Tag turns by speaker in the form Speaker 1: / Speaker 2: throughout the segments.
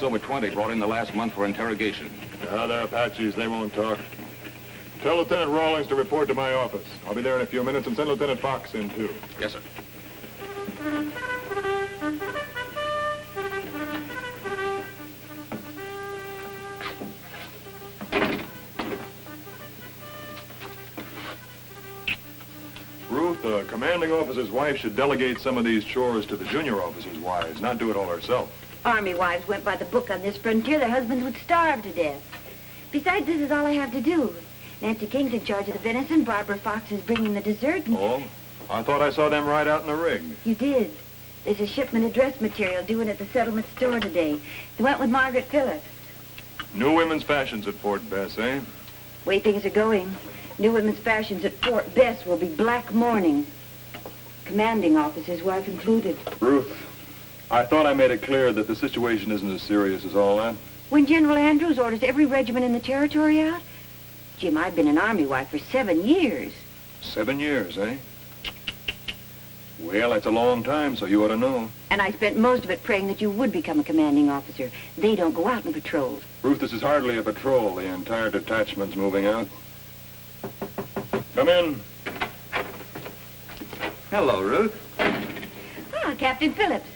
Speaker 1: Folks over 20 brought in the last month for interrogation.
Speaker 2: Yeah, they're Apaches. They won't talk. Tell Lieutenant Rawlings to report to my office. I'll be there in a few minutes, and send Lieutenant Fox in, too.
Speaker 1: Yes, sir.
Speaker 2: Ruth, the commanding officer's wife should delegate some of these chores to the junior officer's wives, not do it all herself.
Speaker 3: Army wives went by the book on this frontier. Their husbands would starve to death. Besides, this is all I have to do. Nancy King's in charge of the venison. Barbara Fox is bringing the dessert.
Speaker 2: Oh? I thought I saw them ride out in the rig.
Speaker 3: You did. There's a shipment of dress material due in at the settlement store today. They went with Margaret Phillips.
Speaker 2: New women's fashions at Fort BESS, eh?
Speaker 3: Way things are going. New women's fashions at Fort BESS will be black mourning. Commanding officer's wife included.
Speaker 2: Ruth, I thought I made it clear that the situation isn't as serious as all that.
Speaker 3: When General Andrews orders every regiment in the territory out? Jim, I've been an Army wife for 7 years.
Speaker 2: 7 years, eh? Well, that's a long time, so you ought to know.
Speaker 3: And I spent most of it praying that you would become a commanding officer. They don't go out in patrols.
Speaker 2: Ruth, this is hardly a patrol. The entire detachment's moving out. Come in.
Speaker 1: Hello, Ruth.
Speaker 3: Ah, Captain Phillips.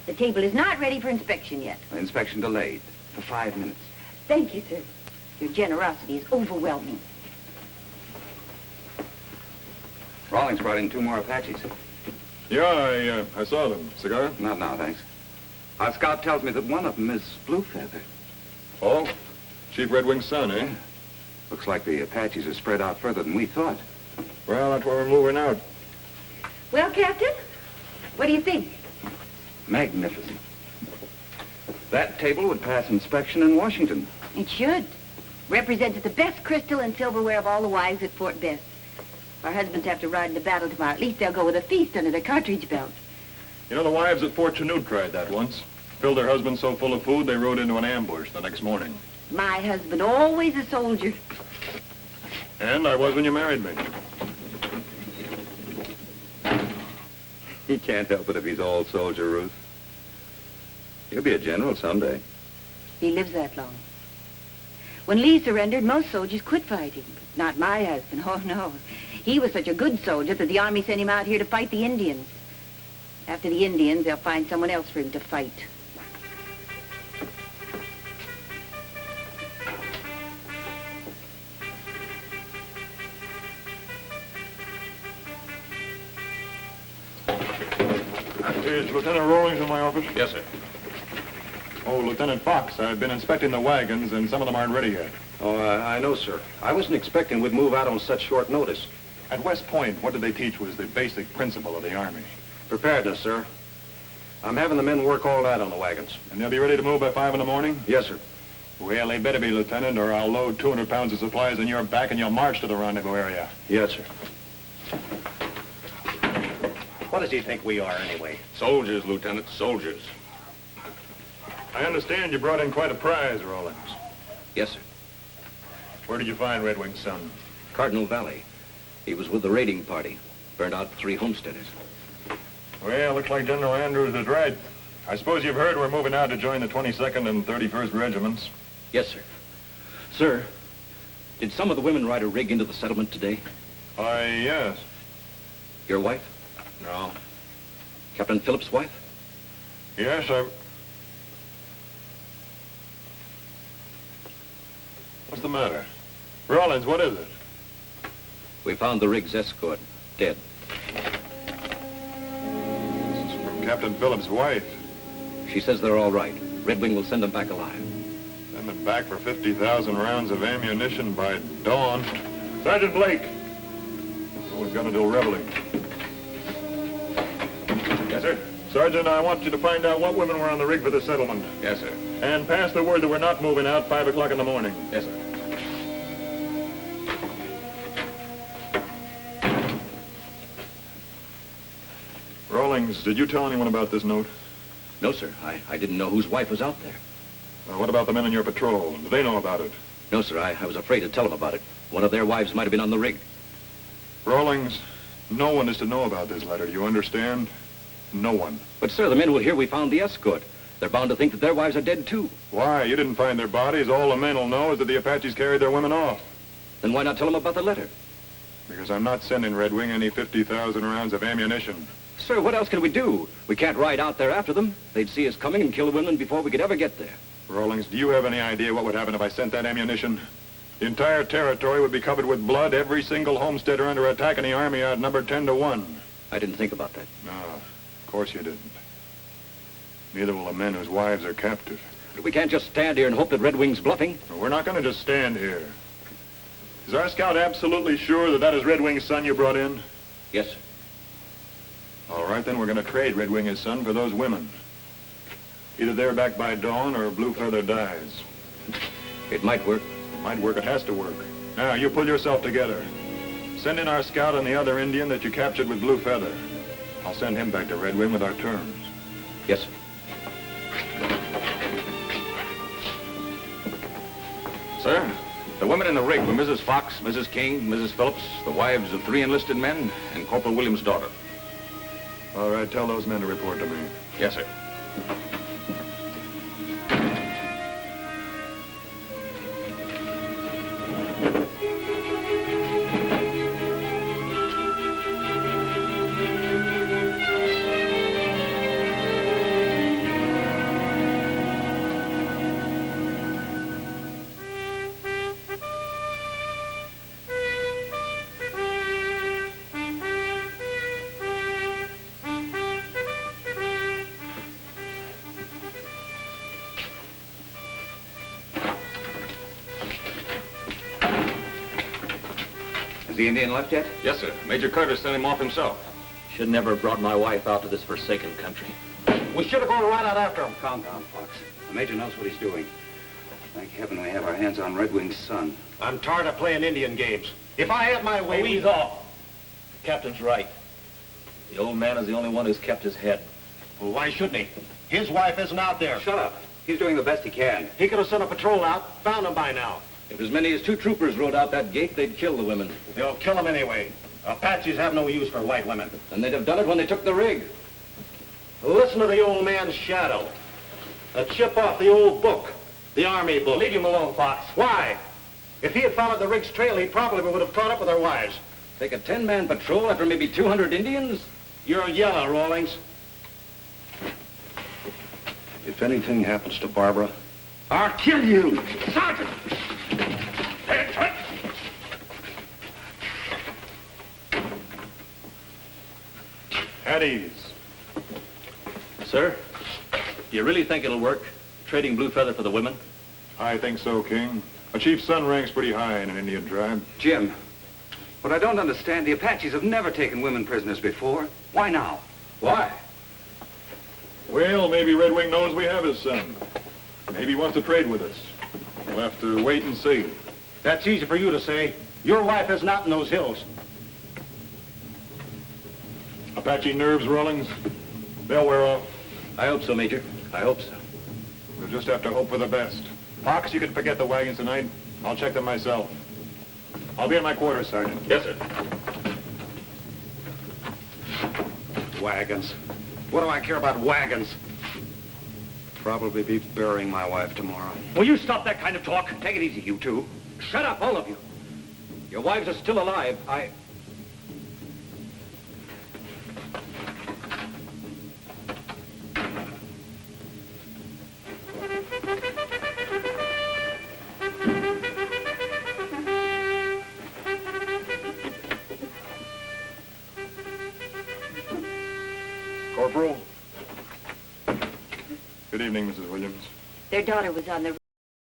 Speaker 3: The table is not ready for inspection yet.
Speaker 1: Inspection delayed for 5 minutes.
Speaker 3: Thank you, sir. Your generosity is overwhelming.
Speaker 1: Rawlings brought in 2 more Apaches.
Speaker 2: Yeah, I saw them. Cigar?
Speaker 1: Not now, thanks. Our scout tells me that one of them is Blue Feather.
Speaker 2: Oh? Chief Red Wing's son, eh?
Speaker 1: Looks like the Apaches are spread out further than we thought.
Speaker 2: Well, that's why we're moving out.
Speaker 3: Well, Captain, what do you think?
Speaker 1: Magnificent. That table would pass inspection in Washington.
Speaker 3: It should. Represents the best crystal and silverware of all the wives at Fort BESS. If our husbands have to ride into battle tomorrow, at least they'll go with a feast under their cartridge belt.
Speaker 2: You know, the wives at Fort Chanute tried that once. Filled their husbands so full of food, they rode into an ambush the next morning.
Speaker 3: My husband, always a soldier.
Speaker 2: And I was when you married me.
Speaker 1: He can't help it if he's all soldier, Ruth. He'll be a general someday.
Speaker 3: He lives that long. When Lee surrendered, most soldiers quit fighting. But not my husband. Oh, no. He was such a good soldier that the Army sent him out here to fight the Indians. After the Indians, they'll find someone else for him to fight.
Speaker 2: Is Lieutenant Rawlings in my office?
Speaker 1: Yes, sir.
Speaker 2: Oh, Lieutenant Fox, I've been inspecting the wagons, and some of them aren't ready yet.
Speaker 4: Oh, I know, sir. I wasn't expecting we'd move out on such short notice.
Speaker 2: At West Point, what did they teach was the basic principle of the Army?
Speaker 4: Preparedness, sir. I'm having the men work all night on the wagons.
Speaker 2: And they'll be ready to move by 5 in the morning?
Speaker 4: Yes, sir.
Speaker 2: Well, they better be, Lieutenant, or I'll load 200 pounds of supplies on your back and you'll march to the rendezvous area.
Speaker 4: Yes, sir. What does he think we are, anyway?
Speaker 1: Soldiers, Lieutenant, soldiers.
Speaker 2: I understand you brought in quite a prize, Rawlings.
Speaker 1: Yes, sir.
Speaker 2: Where did you find Red Wing's son?
Speaker 4: Cardinal Valley. He was with the raiding party. Burned out 3 homesteaders.
Speaker 2: Well, looks like General Andrews is right. I suppose you've heard we're moving out to join the 22nd and 31st Regiments.
Speaker 4: Yes, sir. Sir, did some of the women ride a rig into the settlement today?
Speaker 2: Yes.
Speaker 4: Your wife?
Speaker 2: No.
Speaker 4: Captain Phillips' wife?
Speaker 2: Yes, What's the matter? Rawlings, what is it?
Speaker 4: We found the rig's escort, dead.
Speaker 2: This is from Captain Phillips' wife.
Speaker 4: She says they're all right. Red Wing will send them back alive.
Speaker 2: Send them back for 50,000 rounds of ammunition by dawn. Sergeant Blake. Oh, we've got until reveille.
Speaker 1: Yes, sir.
Speaker 2: Sergeant, I want you to find out what women were on the rig for the settlement.
Speaker 1: Yes, sir.
Speaker 2: And pass the word that we're not moving out 5 o'clock in the morning.
Speaker 1: Yes, sir.
Speaker 2: Rawlings, did you tell anyone about this note?
Speaker 4: No, sir. I didn't know whose wife was out there.
Speaker 2: What about the men in your patrol? Do they know about it?
Speaker 4: No, sir. I was afraid to tell them about it. One of their wives might have been on the rig.
Speaker 2: Rawlings, no one is to know about this letter. Do you understand? No one.
Speaker 4: But, sir, the men will hear we found the escort. They're bound to think that their wives are dead, too.
Speaker 2: Why? You didn't find their bodies. All the men will know is that the Apaches carried their women off.
Speaker 4: Then why not tell them about the letter?
Speaker 2: Because I'm not sending Red Wing any 50,000 rounds of ammunition.
Speaker 4: Sir, what else can we do? We can't ride out there after them. They'd see us coming and kill the women before we could ever get there.
Speaker 2: Rawlings, do you have any idea what would happen if I sent that ammunition? The entire territory would be covered with blood, every single homesteader under attack, and the army outnumbered 10 to 1.
Speaker 4: I didn't think about that.
Speaker 2: No, of course you didn't. Neither will the men whose wives are captive.
Speaker 4: But we can't just stand here and hope that Red Wing's bluffing.
Speaker 2: Well, we're not going to just stand here. Is our scout absolutely sure that that is Red Wing's son you brought in?
Speaker 4: Yes, sir.
Speaker 2: All right, then we're going to trade Red Wing his son for those women. Either they're back by dawn or Blue Feather dies.
Speaker 4: It might work.
Speaker 2: It might work. It has to work. Now, you pull yourself together. Send in our scout and the other Indian that you captured with Blue Feather. I'll send him back to Red Wing with our terms.
Speaker 4: Yes, sir.
Speaker 1: Sir, the women in the rig were Mrs. Fox, Mrs. King, Mrs. Phillips, the wives of 3 enlisted men, and Corporal Williams' daughter.
Speaker 2: All right, tell those men to report to me.
Speaker 1: Yes, sir. Has the Indian left yet?
Speaker 4: Yes, sir. Major Carter sent him off himself. Should never have brought my wife out to this forsaken country.
Speaker 5: We should have gone right out after him.
Speaker 1: Calm down, Fox. The Major knows what he's doing. Thank heaven we have our hands on Red Wing's son.
Speaker 5: I'm tired of playing Indian games. If I had my way...
Speaker 4: Ease off. The captain's right. The old man is the only one who's kept his head.
Speaker 5: Well, why shouldn't he? His wife isn't out there.
Speaker 1: Shut up. He's doing the best he can.
Speaker 5: He could have sent a patrol out, found them by now.
Speaker 4: If as many as 2 troopers rode out that gate, they'd kill the women.
Speaker 5: They'll kill them anyway. Apaches have no use for white women.
Speaker 4: And they'd have done it when they took the rig.
Speaker 5: Listen to the old man's shadow. A chip off the old book. The army book.
Speaker 4: Leave him alone, Fox.
Speaker 5: Why? If he had followed the rig's trail, he probably would have caught up with our wives.
Speaker 4: Take a 10-man patrol after maybe 200 Indians?
Speaker 5: You're yellow, Rawlings.
Speaker 6: If anything happens to Barbara,
Speaker 5: I'll kill you. Sergeant!
Speaker 2: At ease.
Speaker 4: Sir, you really think it'll work, trading Blue Feather for the women?
Speaker 2: I think so, King. A chief's son ranks pretty high in an Indian tribe.
Speaker 1: Jim, what I don't understand, the Apaches have never taken women prisoners before. Why now?
Speaker 4: Why?
Speaker 2: Well, maybe Red Wing knows we have his son. Maybe he wants to trade with us. We'll have to wait and see.
Speaker 5: That's easy for you to say. Your wife is not in those hills.
Speaker 2: Apache nerves, Rawlings? They'll wear off.
Speaker 4: I hope so, Major. I hope so.
Speaker 2: We'll just have to hope for the best. Fox, you can forget the wagons tonight. I'll check them myself. I'll be in my quarters, Sergeant.
Speaker 4: Yes, sir.
Speaker 6: wagons. What do I care about wagons? Probably be burying my wife tomorrow.
Speaker 4: Will you stop that kind of talk? Take it easy, you two. Shut up, all of you. Your wives are still alive.
Speaker 2: Corporal. Good evening, Mrs. Williams.
Speaker 3: Their daughter was on the